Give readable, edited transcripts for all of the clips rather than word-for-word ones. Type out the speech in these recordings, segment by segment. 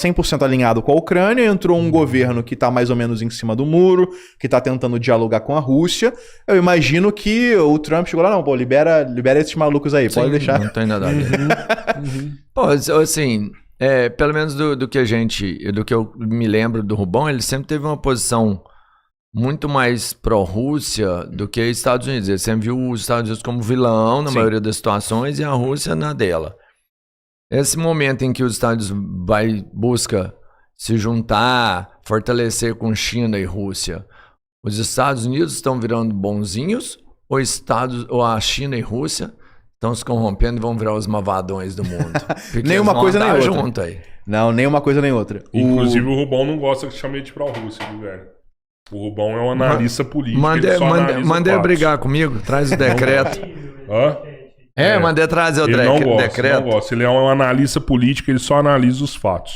100% alinhado com a Ucrânia, entrou um governo que está mais ou menos em cima do muro, que está tentando dialogar com a Rússia. Eu imagino que o Trump chegou lá, não, pô, libera esses malucos aí, pode deixar. Não tem nada a ver. Pô, assim, pelo menos do que eu me lembro do Rubão, ele sempre teve uma posição muito mais pró-Rússia do que Estados Unidos. Ele sempre viu os Estados Unidos como vilão na maioria das situações e a Rússia na dela. Esse momento em que os Estados Unidos busca se juntar, fortalecer com China e Rússia, os Estados Unidos estão virando bonzinhos ou a China e Rússia estão se corrompendo e vão virar os mavadões do mundo? Nem uma coisa nem outra. Junto aí. Não, nem uma coisa nem outra. Inclusive o Rubão não gosta que chame de pró-Rússia, viu, velho? O Rubão é um analista político. Mandei brigar comigo, traz o decreto. Hã? Mandei trazer o decreto. Ele não gosta. Ele é um analista político, ele só analisa os fatos.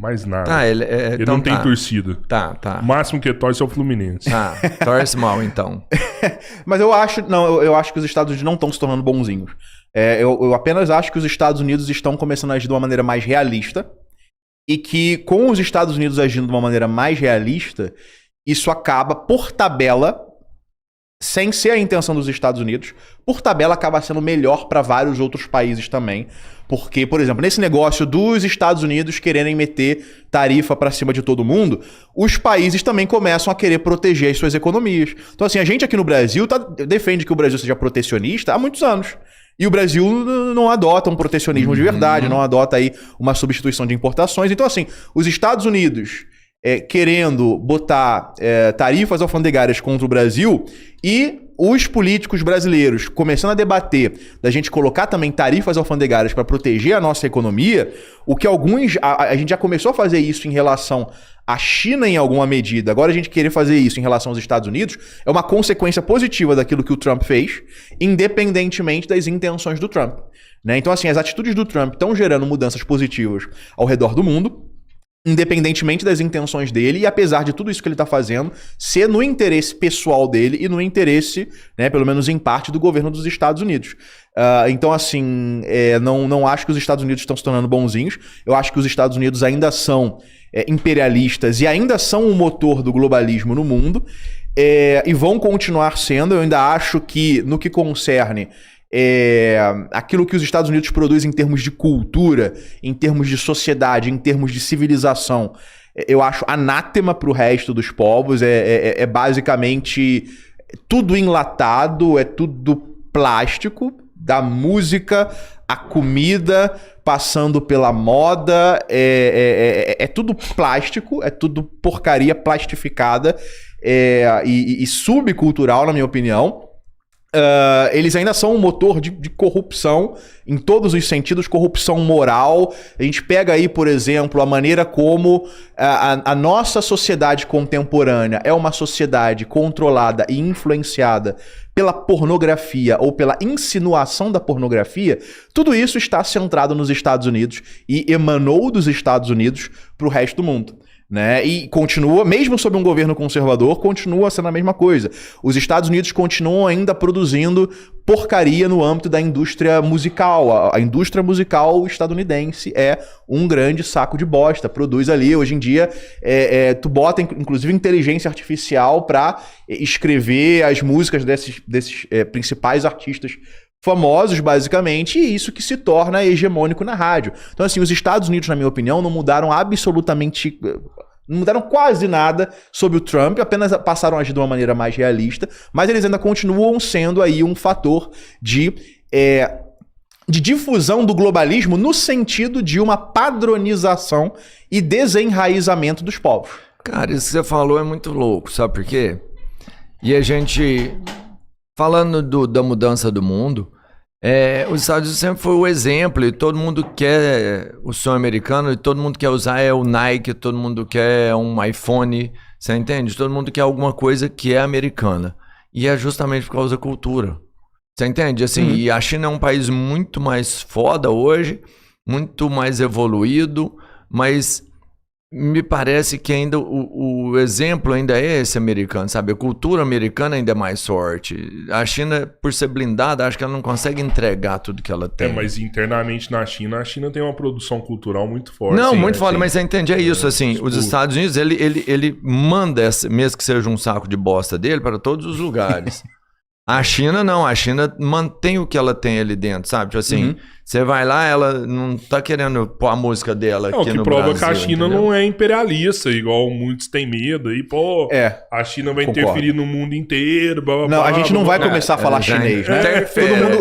Mais nada. Ele então não tem torcida. Tá. O máximo que torce é o Fluminense. Torce mal, então. Mas eu acho que os Estados Unidos não estão se tornando bonzinhos. Eu apenas acho que os Estados Unidos estão começando a agir de uma maneira mais realista e que com os Estados Unidos agindo de uma maneira mais realista, isso acaba, por tabela, sem ser a intenção dos Estados Unidos, por tabela acaba sendo melhor para vários outros países também. Porque, por exemplo, nesse negócio dos Estados Unidos quererem meter tarifa para cima de todo mundo, os países também começam a querer proteger as suas economias. Então, assim, a gente aqui no Brasil defende que o Brasil seja protecionista há muitos anos. E o Brasil não adota um protecionismo de verdade, não adota aí uma substituição de importações. Então, assim, os Estados Unidos querendo botar tarifas alfandegárias contra o Brasil e os políticos brasileiros começando a debater da gente colocar também tarifas alfandegárias para proteger a nossa economia, o que a gente já começou a fazer isso em relação à China em alguma medida, agora a gente querer fazer isso em relação aos Estados Unidos é uma consequência positiva daquilo que o Trump fez, independentemente das intenções do Trump, né? Então, assim, as atitudes do Trump estão gerando mudanças positivas ao redor do mundo, independentemente das intenções dele, e apesar de tudo isso que ele está fazendo, ser no interesse pessoal dele e no interesse, né, pelo menos em parte, do governo dos Estados Unidos. Então, assim, não acho que os Estados Unidos estão se tornando bonzinhos. Eu acho que os Estados Unidos ainda são imperialistas e ainda são o motor do globalismo no mundo, e vão continuar sendo. Eu ainda acho que, no que concerne aquilo que os Estados Unidos produzem em termos de cultura, em termos de sociedade, em termos de civilização, eu acho anátema para o resto dos povos. Basicamente tudo enlatado, é tudo plástico, da música, a comida, passando pela moda, é tudo plástico, é tudo porcaria plastificada e subcultural, na minha opinião. Eles ainda são um motor de corrupção em todos os sentidos, corrupção moral. A gente pega aí, por exemplo, a maneira como a nossa sociedade contemporânea é uma sociedade controlada e influenciada pela pornografia ou pela insinuação da pornografia. Tudo isso está centrado nos Estados Unidos e emanou dos Estados Unidos para o resto do mundo, né? E continua, mesmo sob um governo conservador, continua sendo a mesma coisa. Os Estados Unidos continuam ainda produzindo porcaria no âmbito da indústria musical. A indústria musical estadunidense é um grande saco de bosta. Produz ali, hoje em dia, tu bota inclusive inteligência artificial para escrever as músicas desses principais artistas famosos, basicamente, e isso que se torna hegemônico na rádio. Então, assim, os Estados Unidos, na minha opinião, não mudaram quase nada sobre o Trump, apenas passaram a agir de uma maneira mais realista, mas eles ainda continuam sendo aí um fator de difusão do globalismo no sentido de uma padronização e desenraizamento dos povos. Cara, isso que você falou é muito louco, sabe por quê? E a gente, falando da mudança do mundo, os Estados Unidos sempre foi o exemplo, e todo mundo quer o sonho americano, e todo mundo quer usar o Nike, todo mundo quer um iPhone, você entende? Todo mundo quer alguma coisa que é americana. E é justamente por causa da cultura. Você entende? Assim, E a China é um país muito mais foda hoje, muito mais evoluído, mas me parece que ainda o exemplo ainda é esse americano, sabe? A cultura americana ainda é mais forte. A China, por ser blindada, acho que ela não consegue entregar tudo que ela tem. Mas internamente na China, a China tem uma produção cultural muito forte. Não, sim, muito forte, sim. mas você entende, é isso, assim, os Estados Unidos, ele manda, mesmo que seja um saco de bosta dele, para todos os lugares. A China não, a China mantém o que ela tem ali dentro, sabe? Tipo assim, você vai lá, ela não tá querendo pôr a música dela aqui no Brasil. O que prova que a China entendeu? não é imperialista, igual muitos têm medo. E, pô, a China vai interferir no mundo inteiro. Blá, blá, não, a gente não vai começar a falar já chinês, né?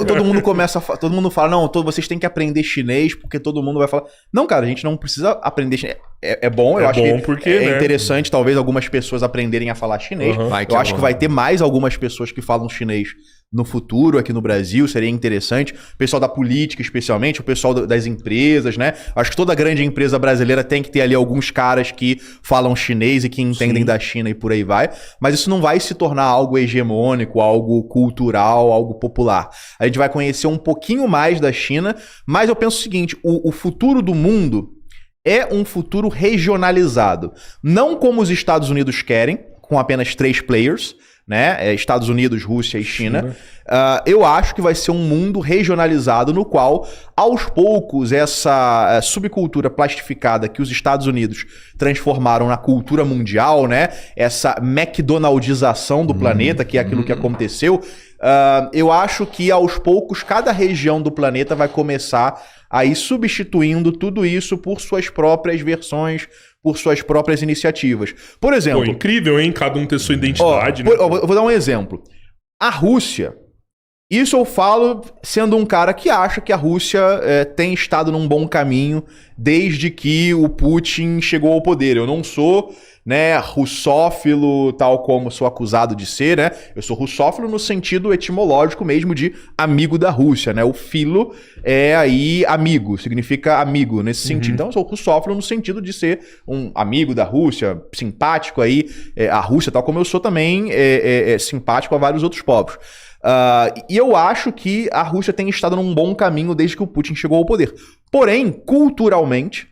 Todo mundo começa todo mundo fala, não, vocês têm que aprender chinês, porque todo mundo vai falar. Não, cara, a gente não precisa aprender chinês. É bom, eu acho que porque, é interessante, talvez, algumas pessoas aprenderem a falar chinês. Eu acho que vai ter mais algumas pessoas que falam chinês no futuro aqui no Brasil, seria interessante. O pessoal da política, especialmente, o pessoal das empresas, né? Acho que toda grande empresa brasileira tem que ter ali alguns caras que falam chinês e que entendem da China e por aí vai. Mas isso não vai se tornar algo hegemônico, algo cultural, algo popular. A gente vai conhecer um pouquinho mais da China, mas eu penso o seguinte, o futuro do mundo é um futuro regionalizado. Não como os Estados Unidos querem, com apenas 3 players, né? Estados Unidos, Rússia e China. Eu acho que vai ser um mundo regionalizado no qual, aos poucos, essa subcultura plastificada que os Estados Unidos transformaram na cultura mundial, né? Essa McDonaldização do planeta, que é aquilo que aconteceu, eu acho que, aos poucos, cada região do planeta vai começar a ir substituindo tudo isso por suas próprias versões, por suas próprias iniciativas. Por exemplo... Pô, incrível, hein? Cada um ter sua identidade, né? Eu vou dar um exemplo. A Rússia... Isso eu falo sendo um cara que acha que a Rússia tem estado num bom caminho desde que o Putin chegou ao poder. Eu não sou, né, russófilo, tal como sou acusado de ser, né? Eu sou russófilo no sentido etimológico mesmo de amigo da Rússia, né? O filo é aí amigo, significa amigo nesse sentido. Então eu sou russófilo no sentido de ser um amigo da Rússia, simpático aí à Rússia, tal como eu sou também simpático a vários outros povos. E eu acho que a Rússia tem estado num bom caminho desde que o Putin chegou ao poder. Porém, culturalmente,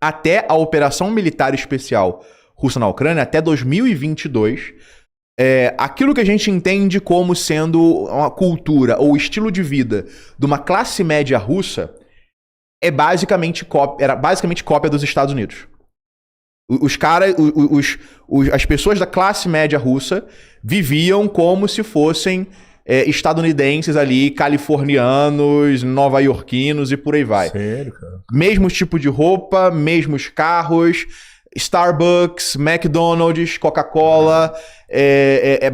até a operação militar especial russa na Ucrânia, até 2022, aquilo que a gente entende como sendo uma cultura ou estilo de vida de uma classe média russa era basicamente cópia dos Estados Unidos. As pessoas da classe média russa viviam como se fossem estadunidenses ali, californianos, nova-iorquinos e por aí vai. Sério, cara? Mesmo tipo de roupa, mesmos carros, Starbucks, McDonald's, Coca-Cola.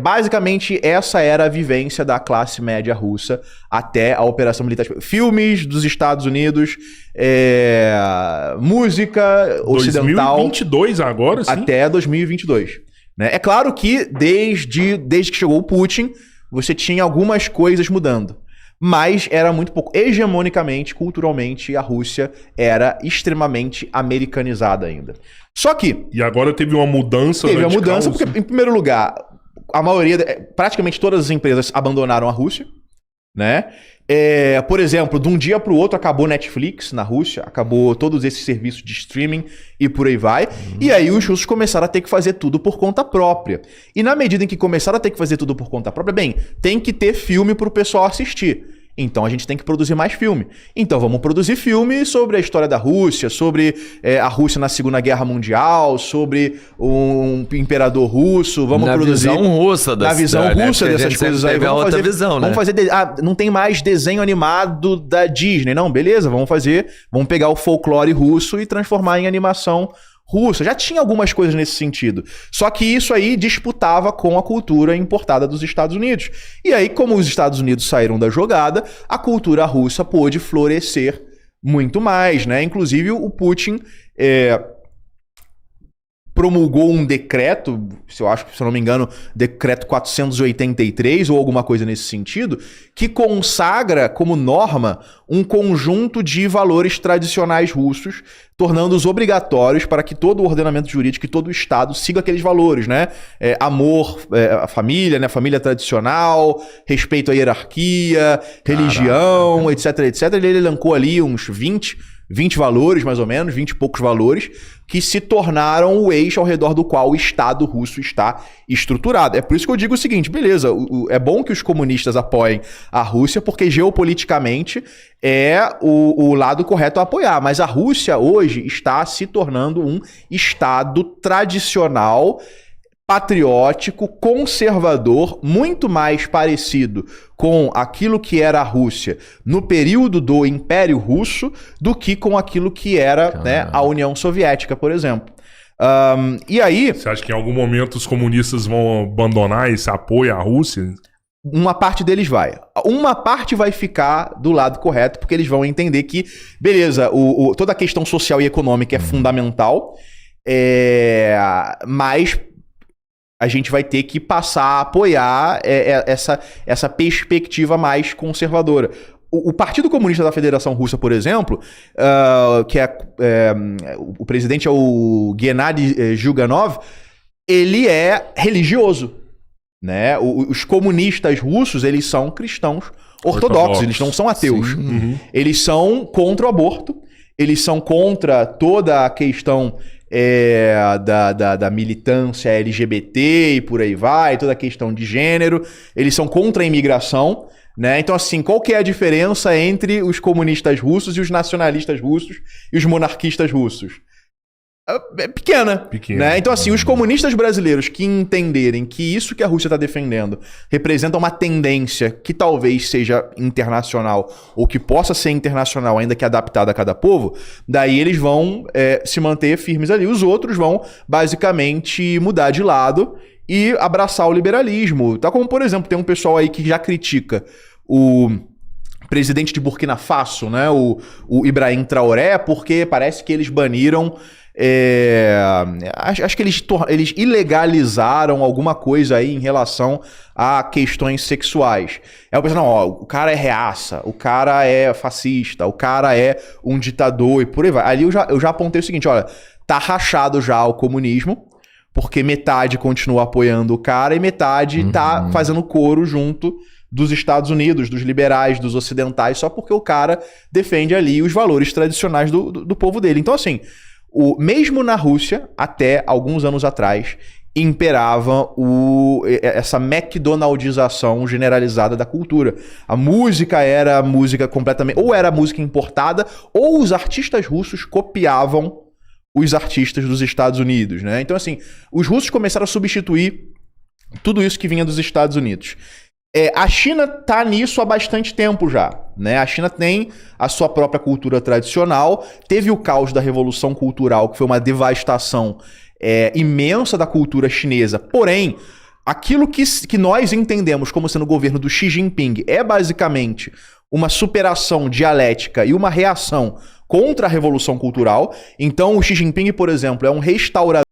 Basicamente, essa era a vivência da classe média russa até a operação militar. Filmes dos Estados Unidos, música ocidental. 2022 agora, sim? Até 2022. Né? É claro que desde que chegou o Putin, você tinha algumas coisas mudando. Mas era muito pouco. Hegemonicamente, culturalmente, a Rússia era extremamente americanizada ainda. Só que... E agora teve uma mudança Teve radical, uma mudança porque, assim. em primeiro lugar, a maioria... Praticamente todas as empresas abandonaram a Rússia, né? Por exemplo, de um dia para o outro acabou Netflix na Rússia, acabou todos esses serviços de streaming e por aí vai. E aí os russos começaram a ter que fazer tudo por conta própria. E na medida em que começaram a ter que fazer tudo por conta própria, bem, tem que ter filme para o pessoal assistir. Então a gente tem que produzir mais filme. Então vamos produzir filme sobre a história da Rússia, sobre a Rússia na Segunda Guerra Mundial, sobre um imperador russo. Vamos produzir... Visão russa na visão russa dessas coisas aí. Vamos fazer visão, né? Vamos fazer... não tem mais desenho animado da Disney. Não, beleza, vamos pegar o folclore russo e transformar em animação russa. Já tinha algumas coisas nesse sentido. Só que isso aí disputava com a cultura importada dos Estados Unidos. E aí, como os Estados Unidos saíram da jogada, a cultura russa pôde florescer muito mais, né? Inclusive, o Putin promulgou um decreto, se eu não me engano, decreto 483 ou alguma coisa nesse sentido, que consagra como norma um conjunto de valores tradicionais russos, tornando-os obrigatórios para que todo o ordenamento jurídico e todo o Estado siga aqueles valores, né? Amor à família, né? Família tradicional, respeito à hierarquia, religião, etc, etc. Ele elencou ali uns 20 20 valores, mais ou menos, 20 e poucos valores, que se tornaram o eixo ao redor do qual o Estado russo está estruturado. É por isso que eu digo o seguinte, beleza, é bom que os comunistas apoiem a Rússia, porque geopoliticamente é o lado correto a apoiar, mas a Rússia hoje está se tornando um Estado tradicional, patriótico, conservador, muito mais parecido com aquilo que era a Rússia no período do Império Russo do que com aquilo que era, né, a União Soviética, por exemplo. E aí... Você acha que em algum momento os comunistas vão abandonar esse apoio à Rússia? Uma parte deles vai. Uma parte vai ficar do lado correto, porque eles vão entender que, beleza, toda a questão social e econômica é fundamental, mas a gente vai ter que passar a apoiar essa perspectiva mais conservadora. O Partido Comunista da Federação Russa, por exemplo, que o presidente é o Gennady Zyuganov, ele é religioso, né? Os comunistas russos, eles são cristãos ortodoxos, eles não são ateus. Eles são contra o aborto, eles são contra toda a questão da militância LGBT e por aí vai, toda a questão de gênero, eles são contra a imigração, né? Então, assim, qual que é a diferença entre os comunistas russos e os nacionalistas russos e os monarquistas russos? É pequena. Né? Então, assim, os comunistas brasileiros que entenderem que isso que a Rússia está defendendo representa uma tendência que talvez seja internacional ou que possa ser internacional, ainda que adaptada a cada povo, daí eles vão se manter firmes ali. Os outros vão, basicamente, mudar de lado e abraçar o liberalismo. Tá como, por exemplo, tem um pessoal aí que já critica o presidente de Burkina Faso, né? O Ibrahim Traoré, porque parece que eles baniram... acho que eles ilegalizaram alguma coisa aí em relação a questões sexuais. Aí o pessoal, não, ó, o cara é reaça, o cara é fascista, o cara é um ditador e por aí vai. Ali eu já apontei o seguinte, olha, tá rachado já o comunismo, porque metade continua apoiando o cara e metade tá fazendo coro junto dos Estados Unidos, dos liberais, dos ocidentais, só porque o cara defende ali os valores tradicionais do povo dele. Então, assim, mesmo na Rússia, até alguns anos atrás, imperava essa McDonaldização generalizada da cultura. A música era música completamente... Ou era música importada, ou os artistas russos copiavam os artistas dos Estados Unidos, né? Então, assim, os russos começaram a substituir tudo isso que vinha dos Estados Unidos. A China tá nisso há bastante tempo já, né? A China tem a sua própria cultura tradicional, teve o caos da Revolução Cultural, que foi uma devastação imensa da cultura chinesa. Porém, aquilo que nós entendemos como sendo o governo do Xi Jinping é basicamente uma superação dialética e uma reação contra a Revolução Cultural. Então, o Xi Jinping, por exemplo, é um restaurador